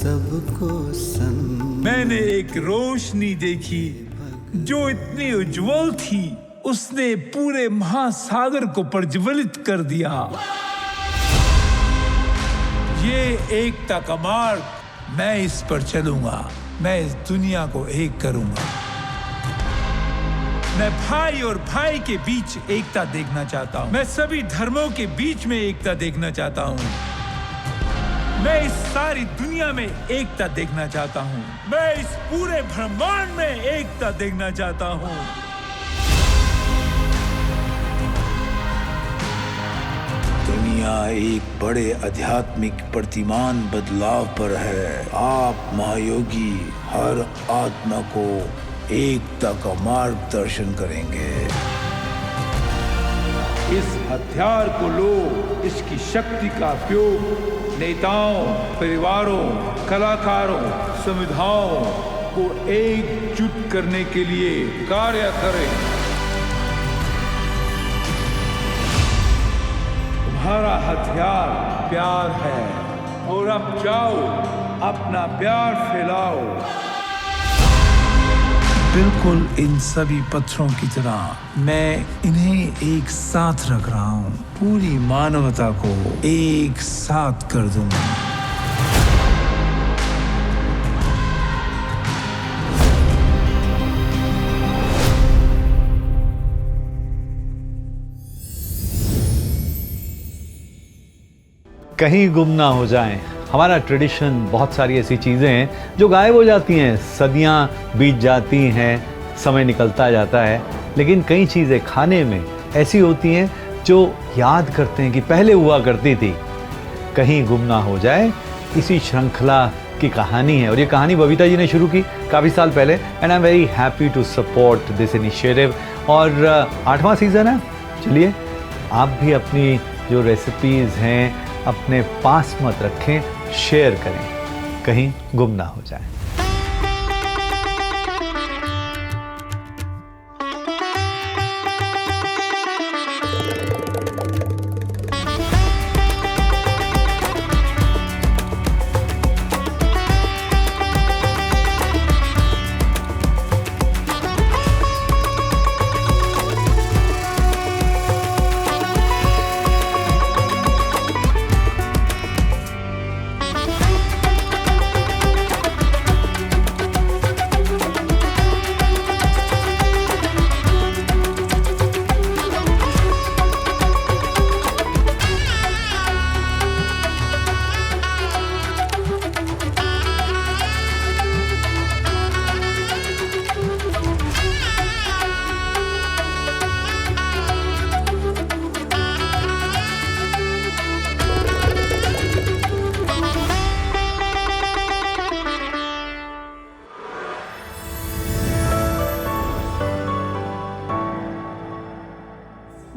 सबको संग। मैंने एक रोशनी देखी जो इतनी उज्जवल थी, उसने पूरे महासागर को प्रज्वलित कर दिया। ये एकता का मार्ग, मैं इस पर चलूंगा, मैं इस दुनिया को एक करूंगा। मैं भाई और भाई के बीच एकता देखना चाहता हूं। मैं सभी धर्मों के बीच में एकता देखना चाहता हूं। मैं इस सारी दुनिया में एकता देखना चाहता हूं। मैं इस पूरे ब्रह्मांड में एकता देखना चाहता हूं। दुनिया एक बड़े आध्यात्मिक प्रतिमान बदलाव पर है। आप महायोगी हर आत्मा को एकता का मार्गदर्शन करेंगे। इस हथियार को लो, इसकी शक्ति का उपयोग नेताओं, परिवारों, कलाकारों, संविधाओं को एकजुट करने के लिए कार्य करें। तुम्हारा हथियार प्यार है और अब जाओ, अपना प्यार फैलाओ। बिल्कुल इन सभी पत्थरों की तरह मैं इन्हें एक साथ रख रहा हूं। पूरी मानवता को एक साथ कर दूंगा। कहीं गुम ना हो जाएं। हमारा ट्रेडिशन, बहुत सारी ऐसी चीज़ें हैं जो गायब हो जाती हैं, सदियां बीत जाती हैं, समय निकलता जाता है, लेकिन कई चीज़ें खाने में ऐसी होती हैं जो याद करते हैं कि पहले हुआ करती थी। कहीं गुम ना हो जाए, इसी श्रृंखला की कहानी है और ये कहानी बबीता जी ने शुरू की काफ़ी साल पहले, and I am very happy to support this initiative. और 8वां सीज़न है। चलिए आप भी अपनी जो रेसिपीज़ हैं अपने पास मत रखें, शेयर करें, कहीं गुम ना हो जाए।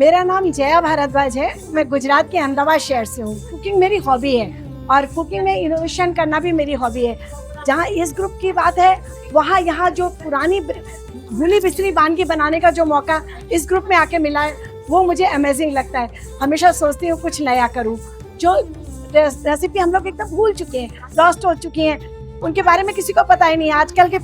मेरा नाम जया भारद्वाज है। मैं गुजरात के अहमदाबाद शहर से हूँ। कुकिंग मेरी हॉबी है और कुकिंग में इनोवेशन करना भी मेरी हॉबी है। जहाँ इस ग्रुप की बात है, वहाँ यहाँ जो पुरानी भूली बिसरी वानगी बनाने का जो मौका इस ग्रुप में आके मिला है, वो मुझे अमेजिंग लगता है। हमेशा सोचती हूँ कुछ नया करूँ। जो रेसिपी हम लोग एकदम भूल चुके हैं, लॉस्ट हो चुकी हैं, उनके बारे में किसी को पता ही नहीं। आजकल के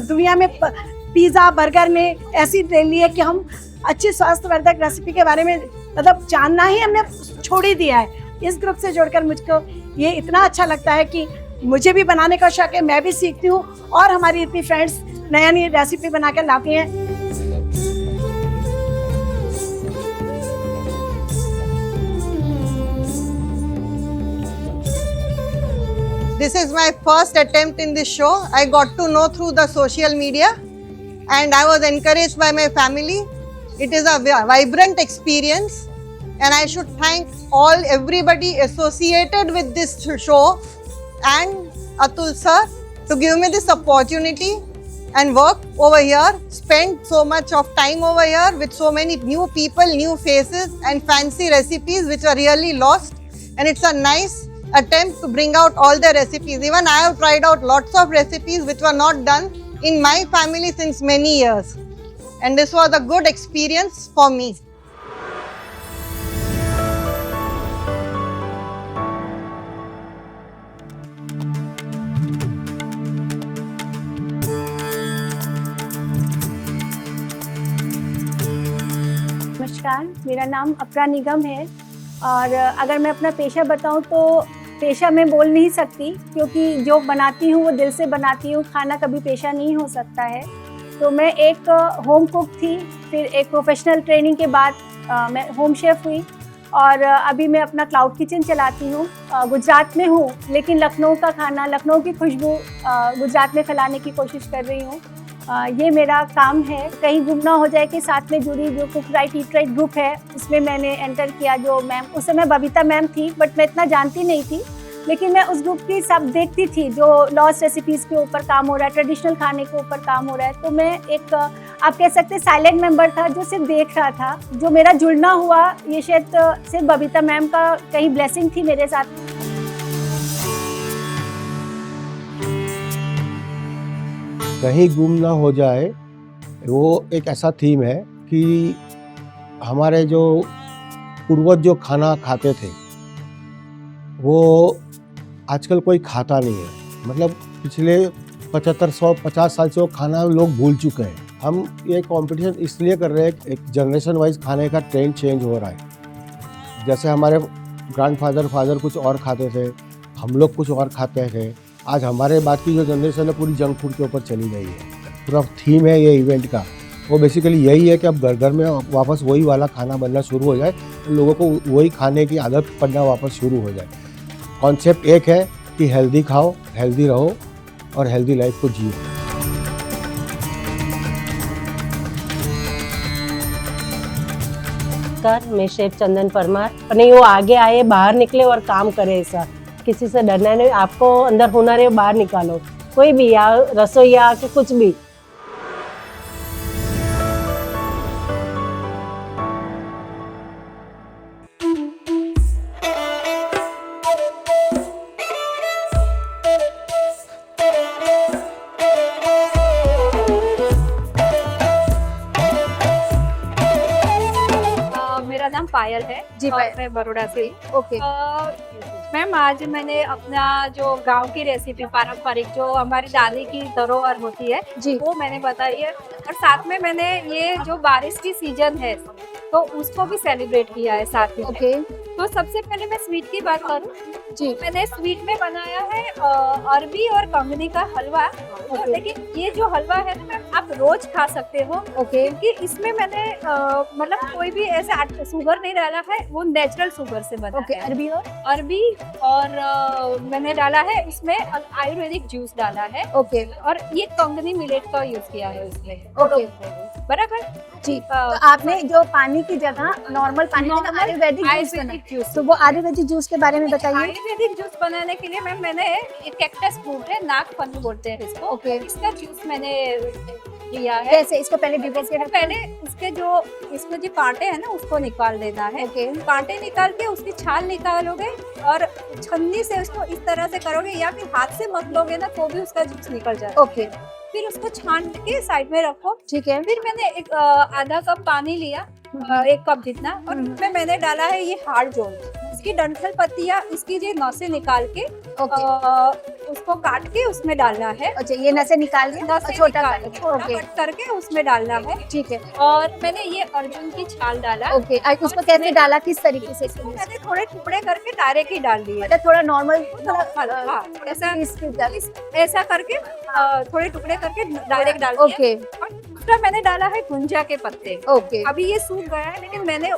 दुनिया में पिज़्ज़ा, बर्गर ने ऐसी ले ली है कि हम अच्छी स्वास्थ्यवर्धक रेसिपी के बारे में मतलब जानना ही हमने छोड़ ही दिया है। इस ग्रुप से जुड़कर मुझको ये इतना अच्छा लगता है कि मुझे भी बनाने का शौक है, मैं भी सीखती हूँ और हमारी इतनी फ्रेंड्स नया नई रेसिपी बना कर लाती हैं। This is my first attempt in this show. I got to know through the social media and I was encouraged by my family. It is a vibrant experience and I should thank everybody associated with this show and Atul sir to give me this opportunity and work over here, spend so much of time over here with so many new people, new faces and fancy recipes which are really lost, and it's a nice attempt to bring out all the recipes. Even I have tried out lots of recipes which were not done in my family since many years, and this was a good experience for me. नमस्कार, मेरा नाम अपरा निगम है और अगर मैं अपना पेशा बताऊं तो पेशा मैं बोल नहीं सकती, क्योंकि जो बनाती हूँ वो दिल से बनाती हूँ। खाना कभी पेशा नहीं हो सकता है। तो मैं एक होम कुक थी, फिर एक प्रोफेशनल ट्रेनिंग के बाद मैं होम शेफ़ हुई और अभी मैं अपना क्लाउड किचन चलाती हूँ। गुजरात में हूँ, लेकिन लखनऊ का खाना, लखनऊ की खुशबू गुजरात में फैलाने की कोशिश कर रही हूँ। ये मेरा काम है। कहीं गुम ना हो जाए कि साथ में जुड़ी जो cook right eat right group है, उसमें मैंने एंटर किया। जो मैम, उस समय बबीता मैम थी, बट मैं इतना जानती नहीं थी, लेकिन मैं उस ग्रुप की सब देखती थी। जो लॉस्ट रेसिपीज़ के ऊपर काम हो रहा है, ट्रेडिशनल खाने के ऊपर काम हो रहा है, तो मैं एक आप कह सकते हैं साइलेंट मेंबर था जो सिर्फ देख रहा था। जो मेरा जुड़ना हुआ, ये शायद सिर्फ बबीता मैम का कहीं ब्लेसिंग थी मेरे साथ। कहीं गुम ना हो जाए, वो एक ऐसा थीम है कि हमारे जो पूर्वज जो खाना खाते थे वो आजकल कोई खाता नहीं है। मतलब पिछले 75-150 साल से वो खाना लोग भूल चुके हैं। हम ये कंपटीशन इसलिए कर रहे हैं, एक जनरेशन वाइज खाने का ट्रेंड चेंज हो रहा है। जैसे हमारे फादर कुछ और खाते थे, हम लोग कुछ और खाते थे। आज हमारे बाद की जो जनरेशन है पूरी जंक फूड के ऊपर चली गई है। पूरा थीम है ये इवेंट का, वो बेसिकली यही है कि अब घर घर में वापस वही वाला खाना बनना शुरू हो जाए, लोगों को वही खाने की आदत पड़ना वापस शुरू हो जाए। कॉन्सेप्ट एक है कि हेल्दी खाओ, हेल्दी रहो और हेल्दी लाइफ को जियो। मैं शेफ चंदन परमार। नहीं, वो आगे आए, बाहर निकले और काम करे। ऐसा किसी से डरना नहीं। आपको अंदर हुनर है, बाहर निकालो। कोई भी, या रसोईया कि कुछ भी। मेरा नाम पायल है जी, और पायल। मैं बड़ौदा से हूँ। ओके। मैम, आज मैंने अपना जो गांव की रेसिपी पारंपरिक जो हमारी दादी की धरोहर होती है जी। वो मैंने बताई है, और साथ में मैंने ये जो बारिश की सीजन है तो उसको भी सेलिब्रेट किया है साथ में। ओके तो सबसे पहले मैं स्वीट की बात करूँ, जी। मैंने स्वीट में बनाया है अरबी और कंगनी का हलवा। तो लेकिन ये जो हलवा है ना मैम, आप रोज खा सकते हो। ओके। क्योंकि इसमें मैंने मतलब कोई भी ऐसे शुगर नहीं डाला है, वो नेचुरल शुगर से बना ओके। है। अरबी और अरबी और मैंने डाला है इसमें आयुर्वेदिक जूस डाला है, ओके और ये कंगनी मिलेट का यूज किया है उसमें। ओके बराबर जी। तो आपने जो पानी की जगह नॉर्मल पानी की जगह आयुर्वेदिक जूस बनाया, जूस। तो वो आयुर्वेदिक जूस के बारे में बताइए। आयुर्वेदिक जूस बनाने के लिए मैम मैंने एक कैक्टस फ्रूट है, नागफनी बोलते हैं इसको। ओके। इसका जूस मैंने लिया है। कैसे इसको पहले भिगो के रखना है? पहले इसके जो कांटे हैं ना उसको निकाल देना है। ओके। कांटे निकाल के उसकी छाल निकालोगे और छन्नी से उसको इस तरह से करोगे, या फिर हाथ से मत लोगे ना तो भी उसका जूस निकल जाएगा। ओके। फिर उसको छान के साइड में रखो। ठीक है। फिर मैंने एक आधा कप पानी लिया, 1 कप जितना, और उसमें मैंने डाला है ये हार्ड जोल। इसकी डंठल पत्तियां, इसकी जो नसें निकाल के उसको काट के उसमें डालना है। अच्छा, ये नसें निकाल के नसें छोटा छोटा ओके। कट करके उसमें डालना है। ठीक है। और मैंने ये अर्जुन की छाल डाला। ओके। उसको कैसे डाला, किस तरीके से? मैंने थोड़े टुकड़े करके डायरेक्ट ही डाल दिए। मतलब थोड़ा नॉर्मल हाँ, ऐसा करके थोड़े टुकड़े करके डायरेक्ट डाल दिए। ओके। और दूसरा मैंने डाला है गुंजा के पत्ते। ओके। अभी ये सूख गया है, लेकिन मैंने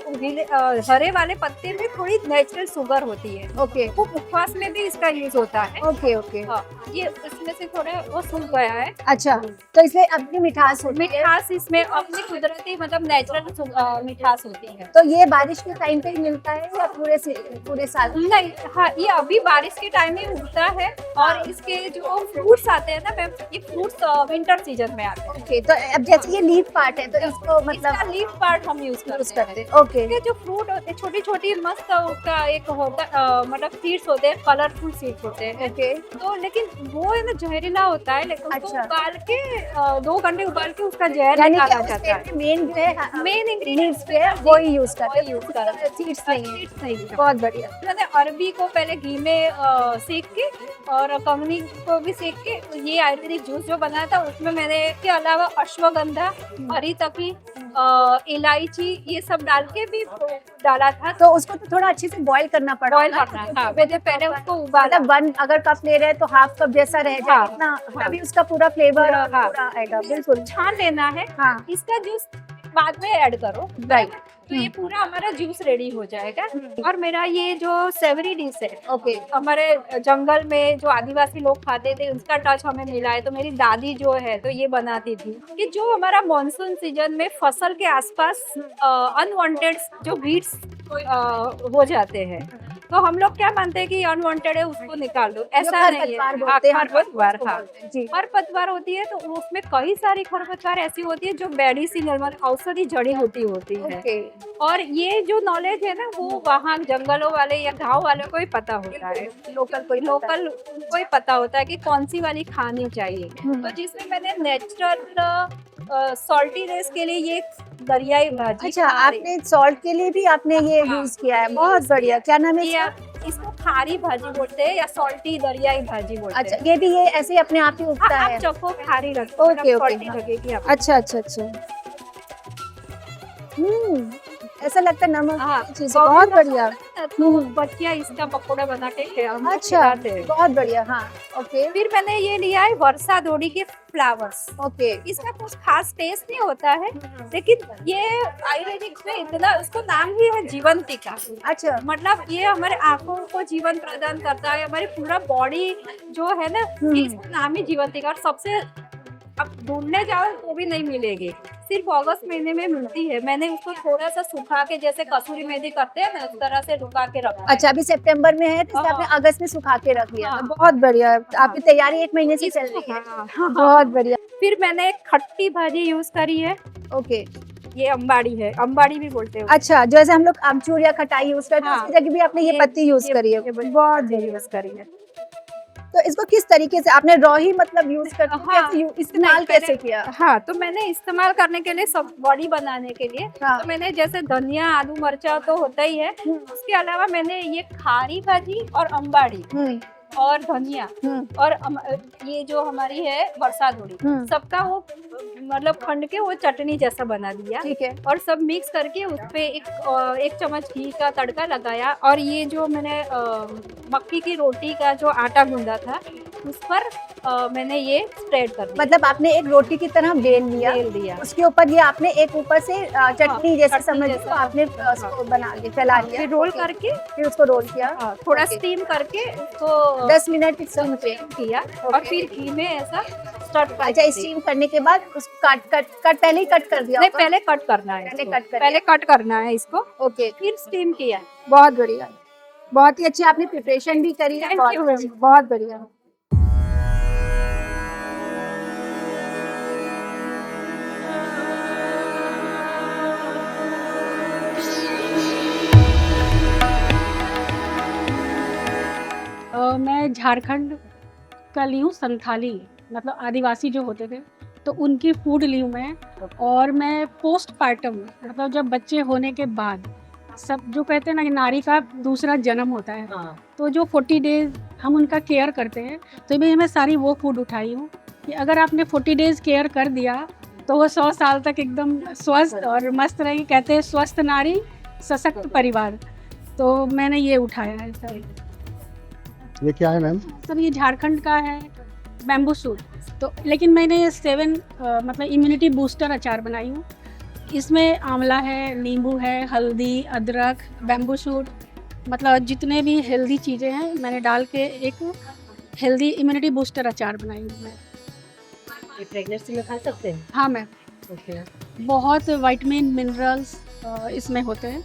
हरे वाले पत्ते में थोड़ी नेचुरल शुगर होती है, ओके। वो उपवास में भी इसका यूज होता है। ओके। ओके। हाँ, ये इसमें से थोड़ा वो सूख गया है। अच्छा, तो इसमें अपनी मिठास होती है। मिठास इसमें अपनी कुदरती मतलब नेचुरल मिठास होती है। तो ये बारिश के टाइम पे ही मिलता है या पूरे साल? नहीं, हाँ, ये अभी बारिश के टाइम में उगता है, और इसके जो फ्रूट्स आते हैं ना मैम, ये फ्रूट्स विंटर सीजन में आते हैं। ओके। तो अब जैसे ये लीफ पार्ट है, तो इसको इसका मतलब लीफ पार्ट हम यूज करते हैं। ओके। ये जो फ्रूट होते हैं छोटी छोटी मस्त, उसका एक होता मतलब सीड्स होते हैं, कलरफुल सीड्स होते हैं। ओके। तो लेकिन वो है ना जहरीला होता है, लेकिन उसको अच्छा। उबाल के 2 घंटे उबाल के उसका जहर यानी निकाला कि जाता है। उसके मेन जो है मेन इंग्रेडिएंट्स पे है वो ही यूज करते वही यूज करते हैं। सीड्स नहीं है। सीड्स नहीं है। बहुत बढ़िया। मैंने अरबी को पहले घी में सेक के और कंगनी को भी सेक के ये आयुर्वेदिक जूस जो बनाया था उसमें मैंने के अलावा अश्वगंधा, हरी तकी, इलायची ये सब डाल के भी डाला था। तो उसको तो थोड़ा अच्छे से बॉईल करना पड़ा बॉईल करना है, हाँ, मैंने पहले उसको उबाला। मतलब 1 अगर कप ले रहे हैं तो हाफ कप जैसा रह जाए, हाँ, इतना हाँ। तभी उसका पूरा फ्लेवर हाँ। पूरा आएगा। बिल्कुल। छान लेना है। हाँ। इसका जूस बाद में ऐड करो, राइट। तो ये पूरा हमारा जूस रेडी हो जाएगा। और मेरा ये जो सेवरी डिश है, ओके। हमारे जंगल में जो आदिवासी लोग खाते थे उसका टच हमें मिला है। तो मेरी दादी जो है तो ये बनाती थी कि जो हमारा मॉनसून सीजन में फसल के आसपास अनवांटेड जो वीड्स हो जाते हैं, तो हम लोग क्या मानते हैं कि अनवांटेड है उसको निकाल दो, ऐसा नहीं है। खरपतवार, हाँ, जी। खरपतवार होती है तो उसमें कई सारी खरपतवार ऐसी होती है जो मेडिसिनल मतलब औषधि जड़ी होती है। ओके। और ये जो नॉलेज है ना वो वहाँ जंगलों वाले या गांव वालों को ही पता होता है, लोकल उनको ही पता होता है कि कौन सी वाली खानी चाहिए। तो जिसमें मैंने नेचुरल सॉल्टीनेस के लिए ये दरियाई भाजी। अच्छा, आपने सॉल्ट के लिए भी आपने ये यूज किया है, बहुत बढ़िया। क्या नाम है इसका? इसको खारी भाजी बोलते हैं या सॉल्टी दरियाई भाजी बोलते हैं। अच्छा, ये भी ये ऐसे अपने आप ही उगता हाँ, है? आप चखो खारी रखो, ओके, सॉल्टी हाँ। लगेगी आपको। अच्छा अच्छा अच्छा। ऐसा लगता है नमक हाँ, चीज़ बहुत बढ़िया। तो बच्चियाँ इसका पकौड़ा बना के अच्छा, खिलाते हैं। बहुत बढ़िया। हाँ, ओके फिर मैंने ये लिया है वर्षा दोड़ी के फ्लावर्स। ओके। इसका कुछ खास टेस्ट नहीं होता है, लेकिन ये आयुर्वेदिक में इतना, उसको नाम ही है जीवंतिका। अच्छा। मतलब ये हमारे आंखों को जीवन प्रदान करता है, हमारी पूरा बॉडी जो है ना, इसका नाम ही जीवंतिका। और सबसे अब ढूंढने जाओ तो भी नहीं मिलेगी, सिर्फ अगस्त महीने में मिलती है। मैंने उसको थोड़ा सा सुखा के, जैसे कसूरी मेथी करते हैं ना, उस तरह से रुका के रखा। अच्छा, अभी सितंबर में है तो इसे हाँ। आपने अगस्त में सुखा के रख लिया। हाँ। बहुत बढ़िया। आपकी तैयारी 1 महीने से चल रही है। हाँ। बहुत बढ़िया। फिर मैंने एक खट्टी भाजी यूज करी है, ओके। ये अंबाड़ी है, अंबाड़ी भी बोलते हैं। अच्छा, जैसे हम लोग आमचूर या खटाई यूज करते हैं हाँ। उसकी जगह भी आपने ये पत्ती यूज करी है। बहुत बढ़िया। यूज करी है। तो इसको किस तरीके से आपने रॉ ही मतलब यूज करते हाँ, इस्तेमाल नहीं, कैसे पहले- किया? हाँ, तो मैंने इस्तेमाल करने के लिए, सब बॉडी बनाने के लिए, हाँ। तो मैंने जैसे धनिया, आलू, मरचा तो होता ही है, उसके अलावा मैंने ये खारी भाजी और अंबाड़ी और धनिया और ये जो हमारी है वर्षा धोड़ी, सबका वो मतलब खंड के वो चटनी जैसा बना दिया। ठीक है। और सब मिक्स करके उस पे एक चम्मच घी का तड़का लगाया। और ये जो मैंने मक्की की रोटी का जो आटा गूंदा था उस पर मैंने ये स्प्रेड कर दिया। मतलब आपने एक रोटी की तरह बेल दिया, उसके ऊपर ये आपने एक ऊपर से चटनी जैसे समझ लो आपने उसको बना लिया, फैला लिया, फिर रोल करके, फिर उसको रोल किया। थोड़ा ओके। स्टीम करके उसको 10 मिनट स्टीम किया और फिर घी में ऐसा स्टफ कर अच्छा, दिया। स्टीम करने के बाद उसको कट पहले ही कट कर दिया नहीं, होगा? पहले कट करना है, पहले इसको। कट कर पहले कट करना है इसको, ओके। फिर स्टीम किया। बहुत बढ़िया, बहुत ही अच्छी आपने प्रिपरेशन भी करी है। Thank बहुत you, अच्छी, बहुत बढ़िया। मैं झारखंड का ली हूँ, संथाली मतलब आदिवासी जो होते थे तो उनकी फूड ली हूँ मैं। और मैं पोस्टपार्टम मतलब जब बच्चे होने के बाद, सब जो कहते हैं ना कि नारी का दूसरा जन्म होता है, तो जो 40 डेज हम उनका केयर करते हैं, तो मैं सारी वो फूड उठाई हूँ कि अगर आपने 40 डेज केयर कर दिया तो वो 100 साल तक एकदम स्वस्थ और मस्त रहेगी। कहते हैं स्वस्थ नारी सशक्त परिवार, तो मैंने ये उठाया है सर। ये क्या है मैम? सर ये झारखंड का है बैम्बू सूट, तो लेकिन मैंने ये 7 मतलब इम्यूनिटी बूस्टर अचार बनाई हूँ। इसमें आंवला है, नींबू है, हल्दी, अदरक, बैम्बू सूट, मतलब जितने भी हेल्दी चीज़ें हैं मैंने डाल के एक हेल्दी इम्यूनिटी बूस्टर अचार बनाई हूँ मैं। ये प्रेगनेंसी में खा सकते हैं? हाँ मैम, बहुत विटामिन मिनरल्स इसमें होते हैं।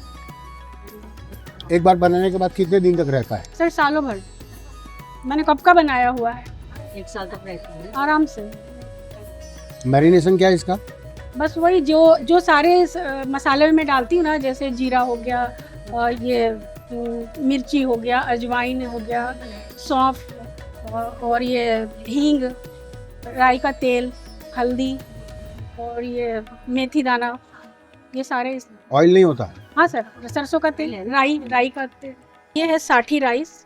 एक बार बनाने के बाद कितने दिन तक रहता है? सर सालों भर, मैंने कब का बनाया हुआ है, 1 साल तक रहती है आराम से। मैरिनेशन क्या है इसका? बस वही जो सारे मसाले में डालती हूँ ना, जैसे जीरा हो गया, ये मिर्ची हो गया, अजवाइन हो गया, सौंफ और ये हींग, राई का तेल, हल्दी और ये मेथी दाना, ये सारे। ऑयल नहीं होता? हाँ सर, सरसों का तेल, राई का तेल। ये है साठी राइस,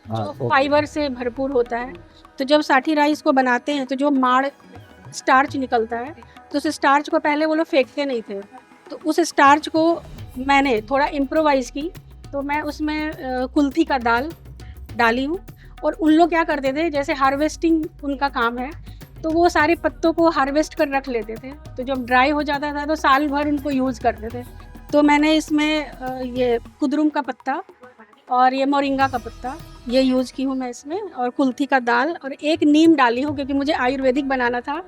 जो फाइबर से भरपूर होता है। तो जब साठी राइस को बनाते हैं तो जो माड़ स्टार्च निकलता है, तो उस स्टार्च को पहले वो लोग फेंकते नहीं थे, तो उस स्टार्च को मैंने थोड़ा इम्प्रोवाइज़ की, तो मैं उसमें कुल्थी का दाल डाली हूँ। और उन लोग क्या करते थे, जैसे हार्वेस्टिंग उनका काम है, तो वो सारे पत्तों को हार्वेस्ट कर रख लेते थे, तो जब ड्राई हो जाता था तो साल भर उनको यूज़ करते थे। तो मैंने इसमें ये कुदरुम का पत्ता और ये मोरिंगा का पत्ता ये यूज़ की हूँ मैं इसमें, और कुल्थी का दाल और एक नीम डाली हूँ, क्योंकि मुझे आयुर्वेदिक बनाना था।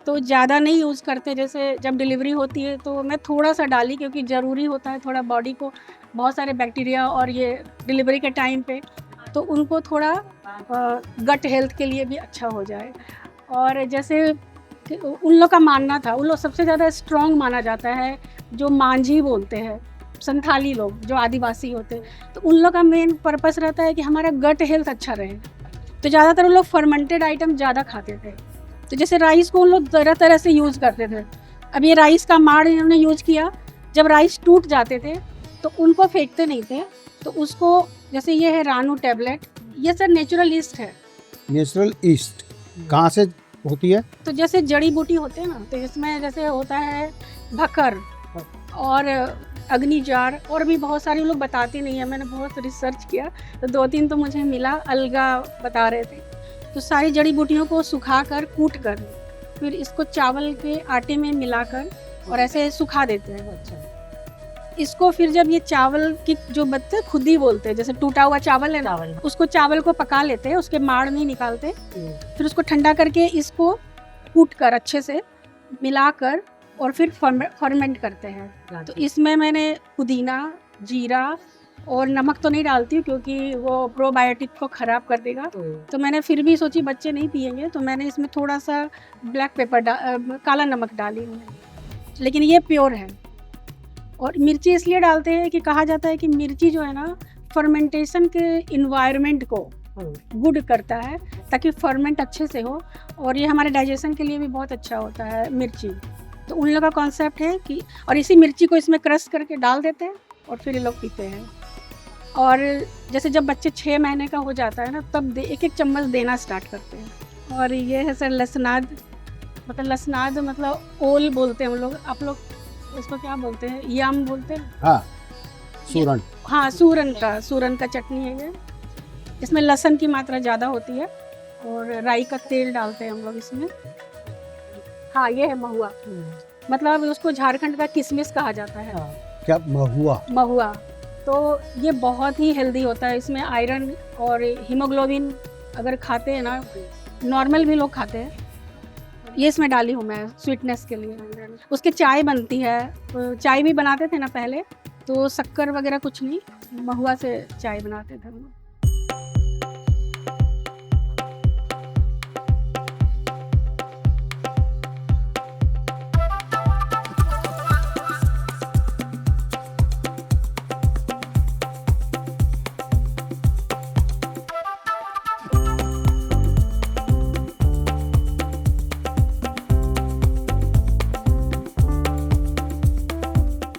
तो ज़्यादा नहीं यूज़ करते, जैसे जब डिलीवरी होती है तो मैं थोड़ा सा डाली, क्योंकि ज़रूरी होता है थोड़ा बॉडी को बहुत सारे बैक्टीरिया, और ये डिलीवरी के टाइम पे तो उनको थोड़ा गट हेल्थ के लिए भी अच्छा हो जाए। और जैसे उन लोग का मानना था, उन लोग सबसे ज़्यादा स्ट्रॉन्ग माना जाता है जो मांझी बोलते हैं, संथाली लोग जो आदिवासी होते हैं, तो उन लोग का मेन पर्पस रहता है कि हमारा गट हेल्थ अच्छा रहे। तो ज़्यादातर उन लोग फर्मेंटेड आइटम ज़्यादा खाते थे, तो जैसे राइस को उन लोग तरह तरह से यूज़ करते थे। अब ये राइस का माड़ इन्होंने यूज़ किया, जब राइस टूट जाते थे तो उनको फेंकते नहीं थे, तो उसको, जैसे ये है रानू टैबलेट, ये सर नेचुरल ईस्ट है। नेचुरल ईस्ट कहाँ से होती है? तो जैसे जड़ी बूटी होते हैं ना, तो इसमें जैसे होता है भकर और अग्निजार, और भी बहुत सारी लोग बताते नहीं है, मैंने बहुत रिसर्च किया तो 2-3 तो मुझे मिला, अलगा बता रहे थे। तो सारी जड़ी बूटियों को सुखा कर, कूट कर, फिर इसको चावल के आटे में मिलाकर और ऐसे सुखा देते हैं। अच्छा, इसको फिर जब ये चावल की जो बत्ते खुद ही बोलते हैं, जैसे टूटा हुआ चावल है ना, उसको चावल को पका लेते हैं, उसके माड़ नहीं निकालते, फिर उसको ठंडा करके इसको कूट कर अच्छे से मिलाकर और फिर फर्मेंट करते हैं। तो इसमें मैंने पुदीना, जीरा और नमक तो नहीं डालती हूँ, क्योंकि वो प्रोबायोटिक को ख़राब कर देगा। तो मैंने फिर भी सोची बच्चे नहीं पियेंगे, तो मैंने इसमें थोड़ा सा ब्लैक पेपर काला नमक डाली हूँ, लेकिन ये प्योर है। और मिर्ची इसलिए डालते हैं कि कहा जाता है कि मिर्ची जो है ना, फर्मेंटेशन के इन्वायरमेंट को गुड करता है, ताकि फर्मेंट अच्छे से हो, और ये हमारे डाइजेशन के लिए भी बहुत अच्छा होता है मिर्ची। तो उन लोगों का कॉन्सेप्ट है कि, और इसी मिर्ची को इसमें क्रश करके डाल देते हैं और फिर ये लोग पीते हैं। और जैसे जब बच्चे 6 महीने का हो जाता है ना, तब 1-1 चम्मच देना स्टार्ट करते हैं। और ये है सर लसनाद, मतलब ओल बोलते हैं हम लोग, आप लोग इसको क्या बोलते हैं, यम बोलते हैं? हाँ, सूरन। हाँ, सूरन का चटनी है ये। इसमें लहसुन की मात्रा ज़्यादा होती है और राई का तेल डालते हैं हम लोग इसमें। हाँ, ये है महुआ, मतलब उसको झारखंड का किशमिश कहा जाता है। क्या महुआ? तो ये बहुत ही हेल्दी होता है, इसमें आयरन और हीमोग्लोबिन अगर खाते हैं ना, नॉर्मल भी लोग खाते हैं, ये इसमें डाली हूँ मैं स्वीटनेस के लिए। उसके चाय बनती है, तो चाय भी बनाते थे ना पहले, तो शक्कर वगैरह कुछ नहीं, महुआ से चाय बनाते थे हम।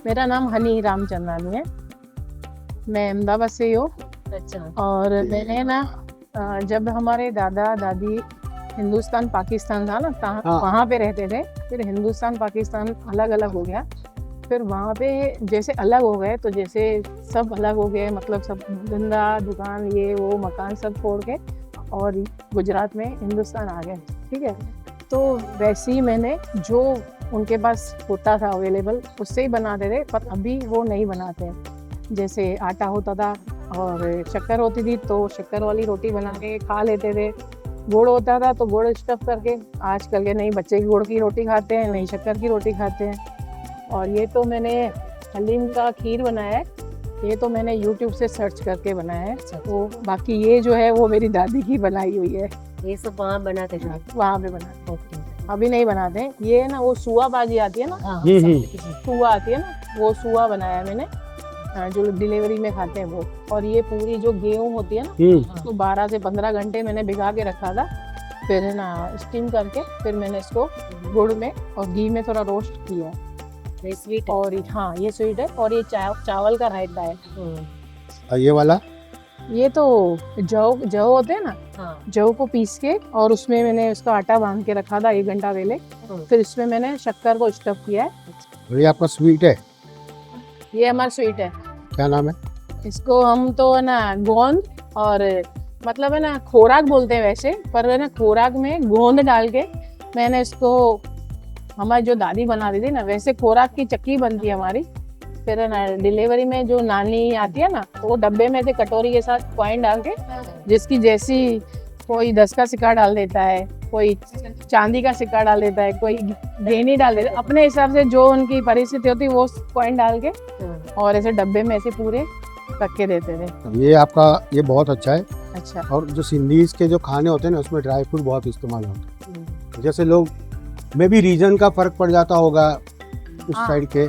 मेरा नाम हनी रामचंद्रानी है, मैं अहमदाबाद से ही हूँ। अच्छा। और मैंने ना जब हमारे दादा दादी हिंदुस्तान पाकिस्तान था ना, वहाँ पे रहते थे, फिर हिंदुस्तान पाकिस्तान अलग अलग हो गया, फिर वहाँ पे जैसे अलग हो गए, तो जैसे सब अलग हो गए, मतलब सब धंधा दुकान ये वो मकान सब छोड़ के और गुजरात में हिंदुस्तान आ गए, ठीक है। तो वैसे ही मैंने जो उनके पास होता था अवेलेबल, उससे ही बनाते थे, पर अभी वो नहीं बनाते हैं। जैसे आटा होता था और शक्कर होती थी, तो शक्कर वाली रोटी बना के खा लेते थे, गुड़ होता था तो गुड़ स्टफ करके। आजकल के नहीं बच्चे गुड़ की रोटी खाते हैं, नहीं शक्कर की रोटी खाते हैं। और ये तो मैंने हलीम का खीर बनाया है, ये तो मैंने YouTube से सर्च करके बनाया है। तो बाकी ये जो है वो मेरी दादी की बनाई हुई है। ये सब वहाँ बनाते थे? वहाँ पे बनाते, अभी नहीं बनाते हैं। ये ना वो सुआ बाजी आती है ना, सुआ आती है ना, वो सुआ बनाया मैंने, जो डिलीवरी में खाते हैं वो। और ये पूरी जो गेहूँ होती है ना, उसको 12 से 15 घंटे मैंने भिगा के रखा था, फिर है ना स्टीम करके फिर मैंने इसको गुड़ में और घी में थोड़ा रोस्ट किया। ये स्वीट है? और हाँ, ये स्वीट है। और ये चावल का रायता है। ये वाला ये तो जौ होते हैं ना, जौ को पीस के और उसमें मैंने उसका आटा बांध के रखा था 1 घंटा पहले, फिर इसमें मैंने शक्कर को स्टफ किया है और ये आपका स्वीट है, ये हमारा स्वीट है। क्या नाम है? इसको हम तो है ना गोंद और मतलब है ना खोराक बोलते हैं वैसे, पर है ना खोराक में गोंद डाल के मैंने इसको, हमारी जो दादी बना रही थी ना वैसे खोराक की चक्की बनती है हमारी। फिर है ना डिलीवरी में जो नानी आती है ना वो डब्बे में से कटोरी के साथ कॉइन डाल के, जिसकी जैसी, कोई 10 का सिक्का डाल देता है, कोई चांदी का सिक्का डाल देता है, कोई गेनी डाल देता है, अपने हिसाब से जो उनकी परिस्थिति होती है वो कॉइन डाल के और ऐसे डब्बे में ऐसे पूरे रख के देते थे। ये आपका ये बहुत अच्छा है। अच्छा। और जो सिंधीज के जो खाने होते हैं ना उसमें ड्राई फ्रूट बहुत इस्तेमाल होता है। जैसे लोग में भी रीजन का फर्क पड़ जाता होगा उस हाँ। साइड के।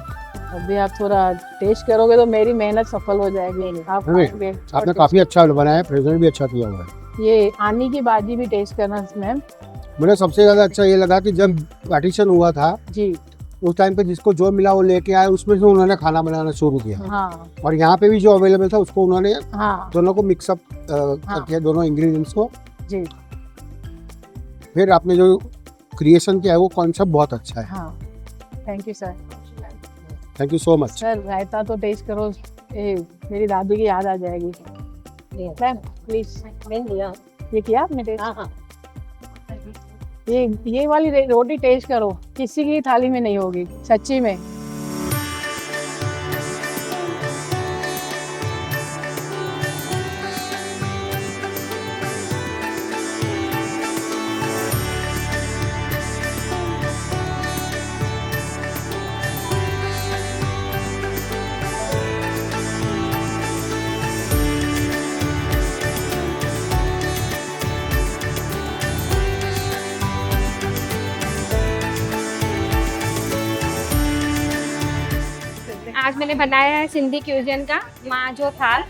अभी आप थोड़ा टेस्ट करोगे तो मेरी मेहनत सफल हो जाएगी। आप खाओगे। आपने काफी अच्छा बनाया है, प्रेजेंट भी अच्छा किया हुआ है। ये आनी की भाजी भी टेस्ट करना मैम। मुझे सबसे ज्यादा अच्छा ये लगा कि जब पार्टीशन हुआ था जी, उस टाइम पे जिसको जो मिला वो लेके आए, उसमें से उन्होंने खाना बनाना शुरू किया। हाँ और यहाँ पे भी जो अवेलेबल था उसको उन्होंने हाँ दोनों को मिक्सअप करके दोनों इंग्रेडिएंट्स को, जी फिर आपने जो क्रिएशन किया है वो कॉन्सेप्ट बहुत अच्छा है। हाँ। Thank you sir. Thank you so much. Sir raita तो टेस्ट करो, मेरी दादी की याद आ जाएगी। Ma'am please. ये किया आपने टेस्ट? हाँ। ये वाली रोटी टेस्ट करो, किसी की थाली में नहीं होगी सच्ची में। आज मैंने बनाया है सिंधी क्यूजन का माँ जो थाल,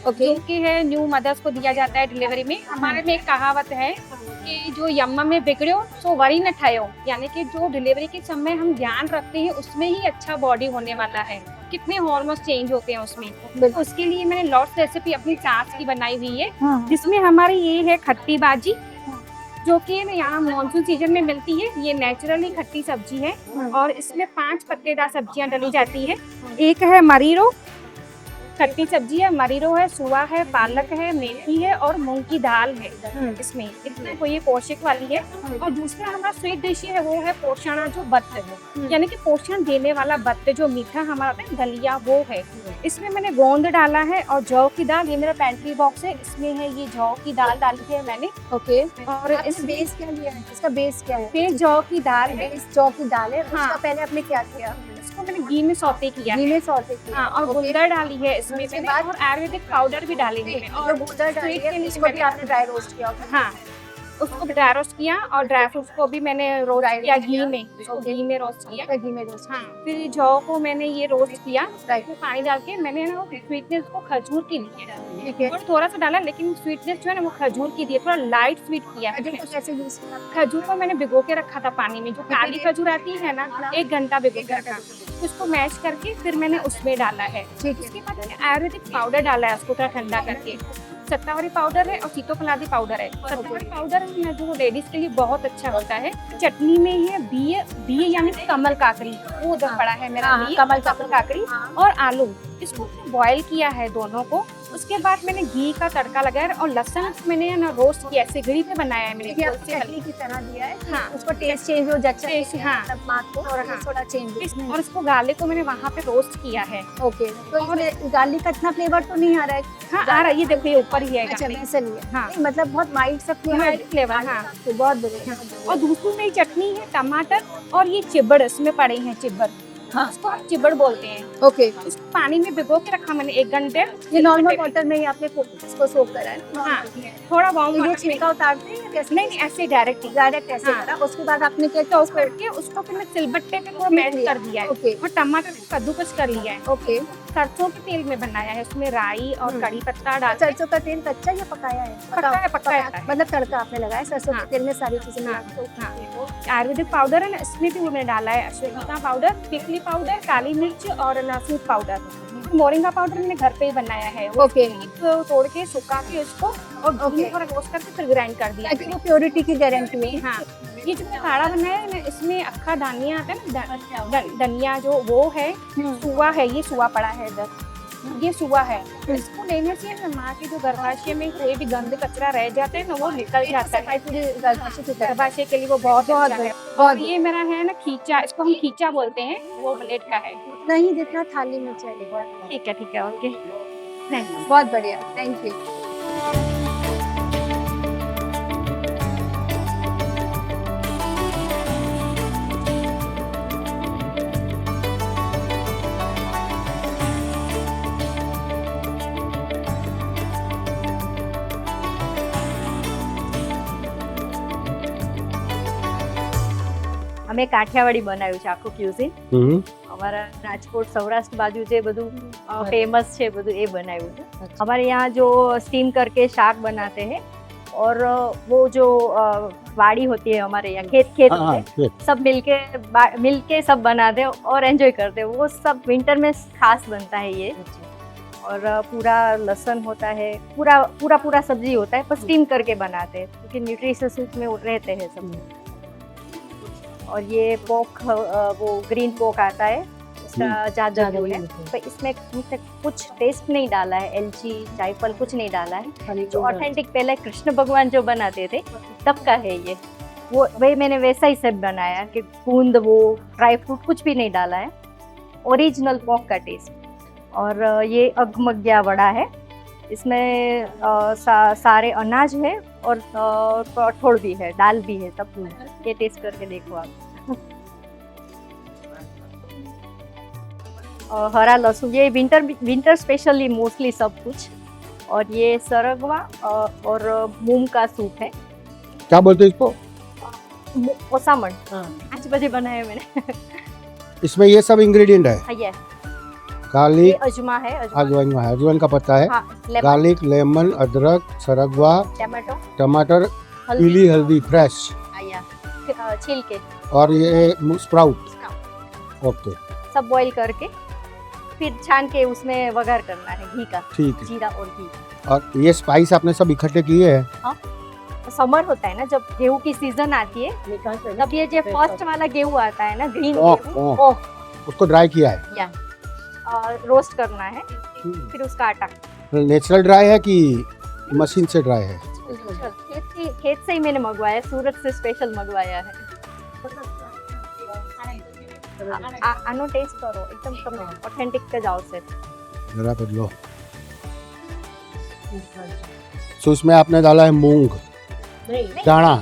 जो कि है न्यू मदर्स को दिया जाता है डिलीवरी में। हमारे में एक कहावत है कि जो यम्मा में बिगड़ो सो वरी न ठायो, यानी कि जो डिलीवरी के समय हम ध्यान रखते हैं उसमें ही अच्छा बॉडी होने वाला है। कितने हार्मोन्स चेंज होते हैं उसमें। उसके लिए मैंने लॉट्स रेसिपी अपनी सास की बनाई हुई है, जिसमें हमारी ये है खट्टी बाजी, जो कि यहाँ मानसून सीजन में मिलती है। ये नेचुरली खट्टी सब्जी है और इसमें 5 पत्तेदार सब्जियां डली जाती है। एक है मरीरो, खट्टी सब्जी है, मरीरो है, सुआ है, पालक है, मेथी है और मूंग की दाल है इसमें। इतना कोई ये पोषक वाली है। और दूसरा हमारा स्वीट डिश है वो है पोषणा जो बत्त है, यानी कि पोषण देने वाला बत्त जो मीठा हमारा होता है दलिया, वो है। इसमें मैंने गोंद डाला है और जौ की दाल, ये मेरा पेंट्री बॉक्स है, इसमें है ये जौ की दाल डाली है मैंने। ओके। और इस बेस क्या लिया है, इसका बेस क्या है? बेस जौ की दाल है, जौ की दाल है। हाँ। उसका पहले आपने क्या किया? इसको मैंने घी में सौते किया, घी में सौते किया। हाँ, और गुंदर डाली है इसमें मैंने, और आयुर्वेदिक पाउडर भी डालेंगे। और गुंदर डाली है, इसको भी आपने ड्राई रोस्ट किया? हाँ, उसको ड्राई रोस्ट किया और ड्राई फ्रूट्स को भी मैंने रोस्ट किया घी में, घी में रोस्ट किया। घी में रोस्ट। हाँ, फिर जौ को मैंने ये रोस्ट किया, पानी डाल के मैंने ना स्वीटनेस को खजूर की ली है, और थोड़ा सा डाला, लेकिन स्वीटनेस जो है ना वो खजूर की दी है, थोड़ा लाइट स्वीट किया। खजूर को मैंने भिगो के रखा था पानी में, जो काली खजूर आती है ना, 1 घंटा भिगो के रखा, उसको मैश करके फिर मैंने उसमें डाला है। उसके बाद मैंने आयुर्वेदिक पाउडर डाला है, उसको थोड़ा ठंडा करके। सत्तावरी पाउडर है और सीतोफलादी पाउडर है। सत्तावरी पाउडर है जो लेडीज के लिए बहुत अच्छा होता है। चटनी में है बीए यानी कमल काकड़ी, वो उधर पड़ा है मेरा, कमल काकड़ी और आलू, इसको बॉईल किया है दोनों को। उसके बाद मैंने घी का तड़का लगाया और लहसुन मैंने ना रोस्ट किया, सिगड़ी पे बनाया है मैंने, चटनी की तरह दिया है। हाँ, उसको टेस्ट चेंज हो जाता है। हाँ, थोड़ा चेंज। और इसको गार्लिक को मैंने वहाँ पे रोस्ट किया है। ओके। तो और गार्लिक का इतना फ्लेवर तो नहीं आ रहा है? हाँ, आ रहा है, ये देखो ये ऊपर ही है। अच्छा, वैसे नहीं है। हाँ, मतलब बहुत माइल्ड सा फ्लेवर। हाँ, तो बहुत बढ़िया। और दूसरी मेरी चटनी है टमाटर और ये चिबड़ इसमें पड़े हैं, चिबड़। हाँ, उसको आप चिबड़ बोलते हैं। ओके। इसको पानी में भिगो के रखा मैंने 1 घंटे। ये नॉर्मल वाटर में ही आपने इसको सोक करा है? हाँ, थोड़ा वार्म वाटर। छिलका उतारते हैं या कैसे? नहीं, ऐसे डायरेक्ट ऐसे करा। उसके बाद आपने क्या टॉस करके उसको फिर सिलबट्टे पे थोड़ा मैश कर दिया है। ओके। और टमाटर को कद्दूकस कर लिया है। ओके। सरसों के तेल में बनाया है, उसमें राई और कड़ी पत्ता डाल। सरसों का तेल कच्चा या पकाया है? पका है, मतलब तड़का आपने लगाया सरसों के तेल में सारी चीजें मिला के। आयुर्वेदिक पाउडर है ना, इसमें भी मैंने डाला है अश्वगंधा पाउडर, तितली पाउडर, काली मिर्च और लहसुन पाउडर। मोरिंगा पाउडर मैंने घर पे ही बनाया है। ओके। तोड़ के सुखा के उसको और घी में थोड़ा रोस्ट करके फिर ग्राइंड कर दिया, ताकि वो प्योरिटी की गारंटी है। हाँ, ये जो मैंने काढ़ा बनाया है ना, इसमें अक्खा दानिया आता है ना, धनिया जो वो है, सुआ है, ये सुआ पड़ा है इधर, ये सुआ है। इसको लेने से ना माँ के जो गर्भाशय में कोई भी गंद कचरा रह जाते हैं ना, वो निकल जाता है। गर्भाशय के लिए वो बहुत है। और ये मेरा है ना खींचा, इसको हम खींचा बोलते हैं, वो प्लेट का है। नहीं जितना थाली में चाहिए। ठीक है, ओके, बहुत बढ़िया, थैंक यू। અમે કાઠિયાવાડી બનાવ્યું છે આખું ક્યુઝિન हमारा राजकोट सौराष्ट्र बाजू जे બધું फेमस છે બધું એ बनाવ્યું છે हमारे यहाँ जो स्टीम करके शाक बनाते हैं और वो जो वाड़ी होती है हमारे यहाँ खेत होते हैं सब मिलके सब बनाते हैं और एंजॉय करते हैं वो सब विंटर में खास बनता है ये और पूरा लहसुन होता है पूरा सब्जी होता है पर स्टीम करके बनाते हैं क्योंकि न्यूट्रिशियस उसमें रहते हैं सब और ये पोक वो ग्रीन पोक आता है इसका ज़्यादा है पर इसमें कुछ टेस्ट नहीं डाला है एलची जायफल कुछ नहीं डाला है जो ऑथेंटिक पहले कृष्ण भगवान जो बनाते थे तब का है ये वो वही मैंने वैसा ही सब बनाया कि बूंद वो ड्राई फ्रूट कुछ भी नहीं डाला है ओरिजिनल पोक का टेस्ट और ये अगमग्या वड़ा है इसमें सारे अनाज है और कठोल भी है दाल भी है सब ये टेस्ट करके देखो आप और हरा लहसुन ये विंटर स्पेशली मोस्टली सब कुछ और ये सरगवा और मूंग का सूप है क्या बोलते हैं इसको? ओसामण 5 बजे बनाया मैंने इसमें ये सब इंग्रेडिएंट है ये गार्लिक अजमा है अजवाइन का पत्ता है गार्लिक लेमन अदरक सरगवा टमाटर पीली हल्दी फ्रेश छील के और ये स्प्राउट ओके सब बॉईल करके फिर छान के उसमें वघार करना है घी का ठीक है जीरा और घी और ये स्पाइस आपने सब इकट्ठे किए हैं हाँ समर होता है ना जब गेहूं की सीजन आती है तब ये जो फर्स्ट वाला गेहूं आता है ना ग्रीन गेहूं उसको ड्राई किया है या रोस्ट करना है फिर उसका आटा नेचुरल ड्राई है कि मशीन से ड्राई है खेत से ही मैंने मंगवाया सूरत से स्पेशल मंगवाया है आनो टेस्ट करो एकदम તમે ऑथेंटिक पे जाओ से जरा बदलो तो उसमें आपने डाला है मूंग dana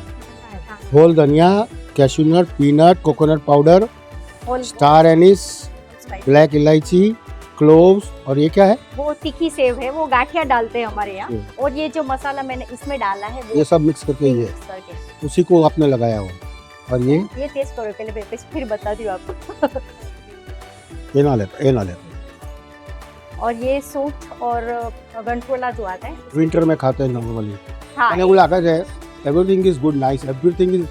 whole dhaniya cashew nut peanut coconut powder star anise black elaichi cloves और ये क्या है वो तीखी सेव है वो गाठिया डालते हैं हमारे यहाँ और ये जो मसाला मैंने इसमें डाला है ये सब मिक्स करके ये उसी को आपने लगाया हो और ये टेस्ट करो पहले फिर बताती हूँ आपको ये ना लेता और ये सूट और गंठोला जो आता है विंटर में खाते हैं नॉर्मली हाँ मैंने बोला है everything is good nice everything is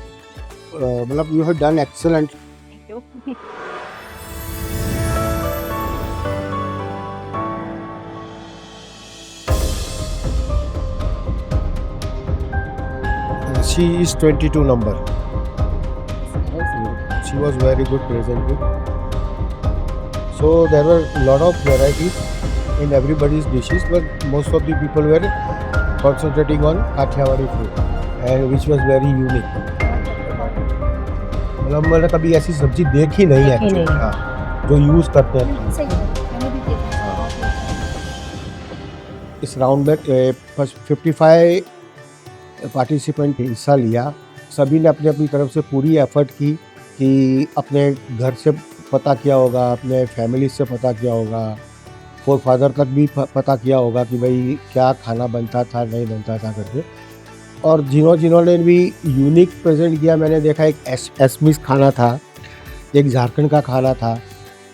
मतलब you have done excellent thank you She is 22 number. She was very good presenting. So there were a lot of varieties in everybody's dishes, but most of the people were concentrating on Kathiawadi food, and which was very unique. मतलब मैंने कभी ऐसी सब्जी देखी नहीं है actually, जो use करते हैं इस राउंड में 55 पार्टिसिपेंट हिस्सा लिया सभी ने अपनी अपनी तरफ से पूरी एफर्ट की कि अपने घर से पता किया होगा अपने फैमिली से पता किया होगा फोर फादर तक भी पता किया होगा कि भाई क्या खाना बनता था नहीं बनता था करके और जिन्होंने भी यूनिक प्रेजेंट किया मैंने देखा एक एसमिस खाना था एक झारखंड का खाना था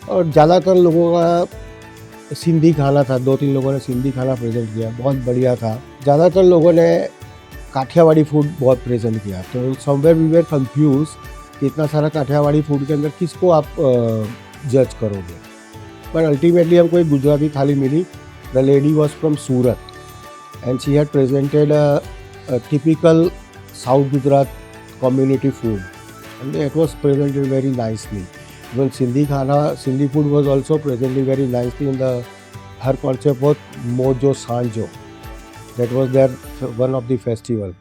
और ज़्यादातर लोगों का सिंधी खाना था 2-3 लोगों ने सिंधी खाना प्रेजेंट किया बहुत बढ़िया था ज़्यादातर लोगों ने काठियावाड़ी फूड बहुत प्रेजेंट किया तो समवेयर वी वर कंफ्यूज कि इतना सारा काठियावाड़ी फूड के अंदर किसको आप जज करोगे बट अल्टीमेटली हमको एक गुजराती थाली मिली the lady was from Surat and she had presented typical south Gujarat community food, and it was presented very nicely. Even Sindhi khana, Sindhi food was also presented very nicely in the Har concept was Mojo Sanjo. That was their one of the festival.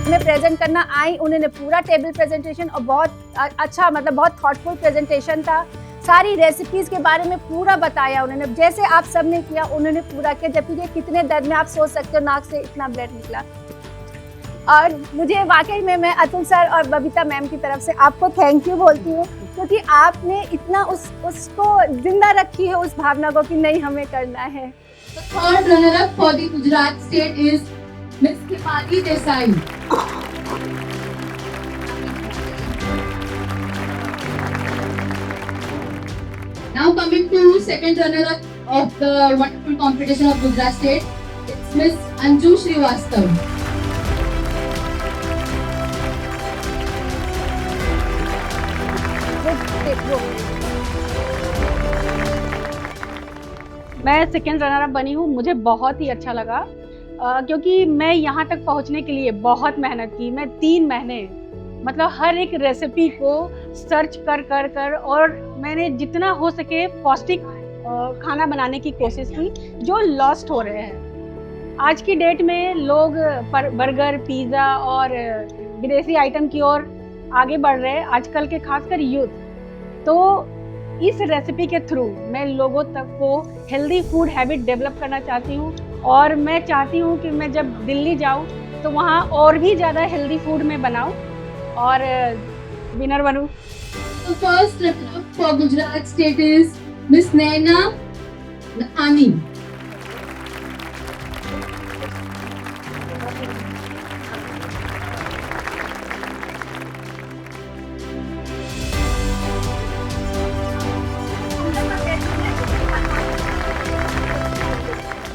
मैं present करना आई, उन्होंने पूरा table presentation और बहुत अच्छा मतलब बहुत thoughtful presentation था। सारी रेसिपीज के बारे में पूरा बताया उन्होंने, जैसे आप सब ने किया उन्होंने पूरा किया। जबकि ये कितने दर्द में आप सोच सकते हो, नाक से इतना ब्लड निकला। और मुझे वाकई में मैं अतुल सर और बबीता मैम की तरफ से आपको थैंक यू बोलती हूँ, क्योंकि आपने इतना उसको जिंदा रखी है, उस भावना को कि नहीं हमें करना है। Third runner up for the Gujarat state is miss Kimani Desai. Now coming to second runner up of the wonderful competition of Gujarat State, it's Miss Anju Srivastav. मैं सेकेंड रनर अप बनी हूँ। मुझे बहुत ही अच्छा लगा क्योंकि मैं यहाँ तक पहुँचने के लिए बहुत मेहनत की। मैं 3 महीने मतलब हर एक रेसिपी को सर्च कर और मैंने जितना हो सके पौष्टिक खाना बनाने की कोशिश की जो लॉस्ट हो रहे हैं। आज की डेट में लोग बर्गर, पिज़्ज़ा और विदेशी आइटम की ओर आगे बढ़ रहे हैं, आजकल के खासकर यूथ। तो इस रेसिपी के थ्रू मैं लोगों तक को हेल्दी फूड हैबिट डेवलप करना चाहती हूँ और मैं चाहती हूँ कि मैं जब दिल्ली जाऊँ तो वहाँ और भी ज़्यादा हेल्दी फूड में बनाऊँ और विनर बनूँ। So first runner up for Gujarat State is Miss Naina Nathani.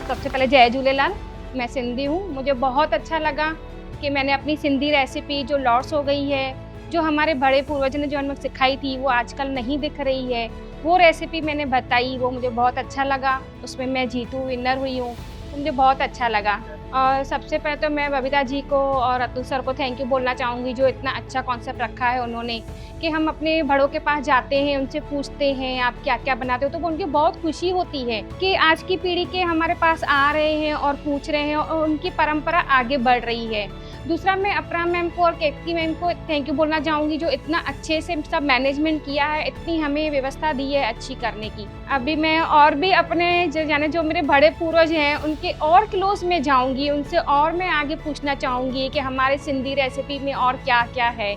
सबसे पहले जय झूलेलाल। मैं सिंधी हूँ। मुझे बहुत अच्छा लगा कि मैंने अपनी सिंधी रेसिपी जो लॉस हो गई है, जो हमारे बड़े पूर्वजों ने जो हमें सिखाई थी वो आजकल नहीं दिख रही है, वो रेसिपी मैंने बताई, वो मुझे बहुत अच्छा लगा। उसमें मैं जीतू विनर हुई हूँ, तो मुझे बहुत अच्छा लगा। और सबसे पहले तो मैं बबीता जी को और अतुल सर को थैंक यू बोलना चाहूँगी, जो इतना अच्छा कॉन्सेप्ट रखा है उन्होंने कि हम अपने बड़ों के पास जाते हैं, उनसे पूछते हैं आप क्या क्या बनाते हो, तो उनकी बहुत खुशी होती है कि आज की पीढ़ी के हमारे पास आ रहे हैं और पूछ रहे हैं और उनकी परंपरा आगे बढ़ रही है। दूसरा मैं अपरा मैम को और केतकी मैम को थैंक यू बोलना चाहूँगी, जो इतना अच्छे से सब मैनेजमेंट किया है, इतनी हमें व्यवस्था दी है अच्छी करने की। अभी मैं और भी अपने जो मेरे बड़े पूर्वज हैं उनके और क्लोज में जाऊँगी, उनसे और मैं आगे पूछना चाहूँगी कि हमारे सिंधी रेसिपी में और क्या क्या है,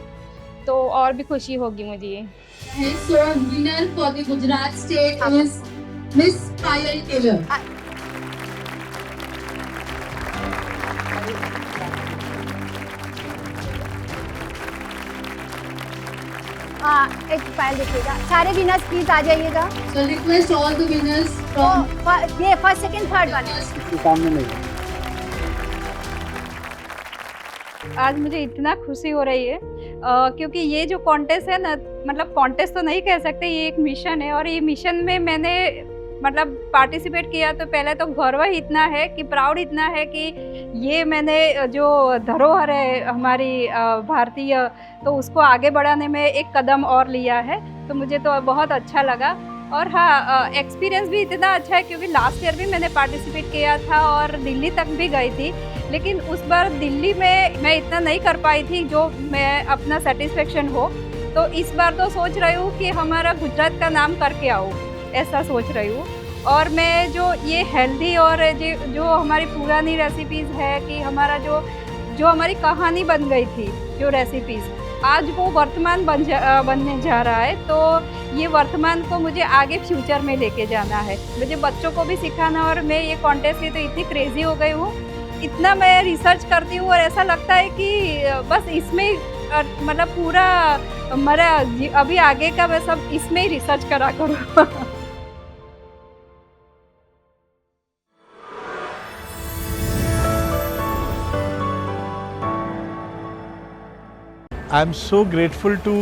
तो और भी खुशी होगी मुझे। So winner for the Gujarat State is Miss Payal Taylor. एक फाइल देखिएगा, सारे विनर्स प्लीज आ जाइएगा। So request all the winners from ये फर्स्ट सेकंड थर्ड वाले। आज मुझे इतना खुशी हो रही है क्योंकि ये जो कॉन्टेस्ट है ना, मतलब कॉन्टेस्ट तो नहीं कह सकते, ये एक मिशन है और ये मिशन में मैंने मतलब पार्टिसिपेट किया तो पहले तो गर्व ही इतना है कि प्राउड इतना है कि ये मैंने जो धरोहर है हमारी भारतीय, तो उसको आगे बढ़ाने में एक कदम और लिया है, तो मुझे तो बहुत अच्छा लगा। और हाँ, एक्सपीरियंस भी इतना अच्छा है क्योंकि लास्ट ईयर भी मैंने पार्टिसिपेट किया था और दिल्ली तक भी गई थी, लेकिन उस बार दिल्ली में मैं इतना नहीं कर पाई थी जो मैं अपना सेटिस्फेक्शन हो। तो इस बार तो सोच रही हूँ कि हमारा गुजरात का नाम करके आऊँ, ऐसा सोच रही हूँ। और मैं जो ये हेल्दी और जो हमारी पुरानी रेसिपीज़ है कि हमारा जो हमारी कहानी बन गई थी, जो रेसिपीज़ आज वो वर्तमान बनने जा रहा है, तो ये वर्तमान को मुझे आगे फ्यूचर में लेके जाना है, मुझे बच्चों को भी सिखाना। और मैं ये कॉन्टेस्ट की तो इतनी क्रेजी हो गई हूँ, इतना मैं रिसर्च करती हूँ और ऐसा लगता है कि बस इसमें मतलब पूरा मेरा अभी आगे का मैं सब इसमें ही रिसर्च करा करूँ। I'm so grateful to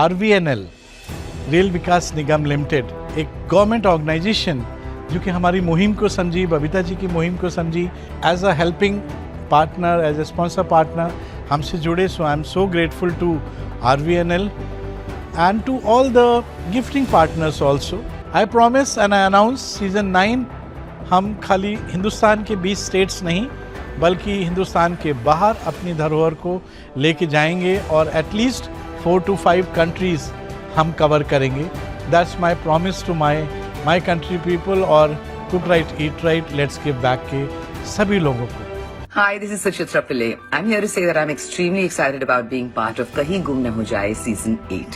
RVNL rail Vikas Nigam limited, एक गवर्नमेंट ऑर्गेनाइजेशन जो कि हमारी मुहिम को समझी, बबीता जी की मुहिम को समझी, as a helping partner, as a sponsor partner हमसे जुड़े. So I am so grateful to RVNL and to all the gifting partners also. I promise and I announce season 9 हम खाली हिंदुस्तान के 20 स्टेट्स नहीं बल्कि हिंदुस्तान के बाहर अपनी धरोहर को लेके जाएंगे और एटलीस्ट 4 to 5 कंट्रीज हम कवर करेंगे. That's my promise to my country people और cook right eat right let's give back के सभी लोगों को. Hi, this is Suchitra Pillai. I'm here to say that I'm extremely excited about being part of Kahin Gum Na Ho Jaye Season 8.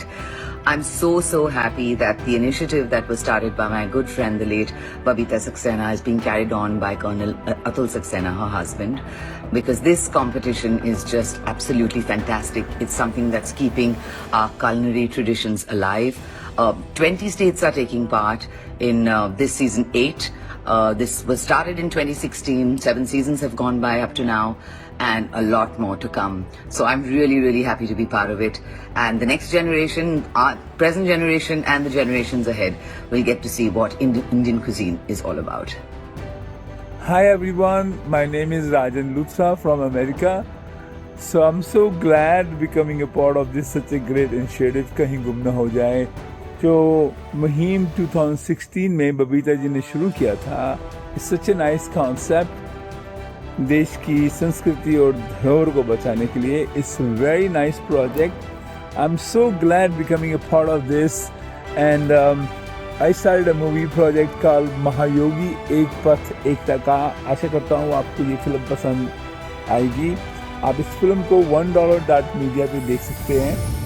I'm so happy that the initiative that was started by my good friend, the late Babita Saxena, is being carried on by Colonel Atul Saxena, her husband, because this competition is just absolutely fantastic. It's something that's keeping our culinary traditions alive. 20 states are taking part in this Season 8. This was started in 2016, 7 seasons have gone by up to now, and a lot more to come. So I'm really happy to be part of it. And the next generation, our present generation and the generations ahead will get to see what Indian cuisine is all about. Hi everyone, my name is Rajan Luthra from America. So I'm so glad becoming a part of this such a great initiative, Kahin Gum Na Ho Jaye. जो मुहिम 2016 में बबीता जी ने शुरू किया था. It's such a nice concept देश की संस्कृति और धरोहर को बचाने के लिए. It's very nice project. I am so glad becoming a part of this and I started a movie project called महायोगी एक पथ एकता का. आशा करता हूँ आपको ये फिल्म पसंद आएगी. आप इस फिल्म को $1.media पे देख सकते हैं.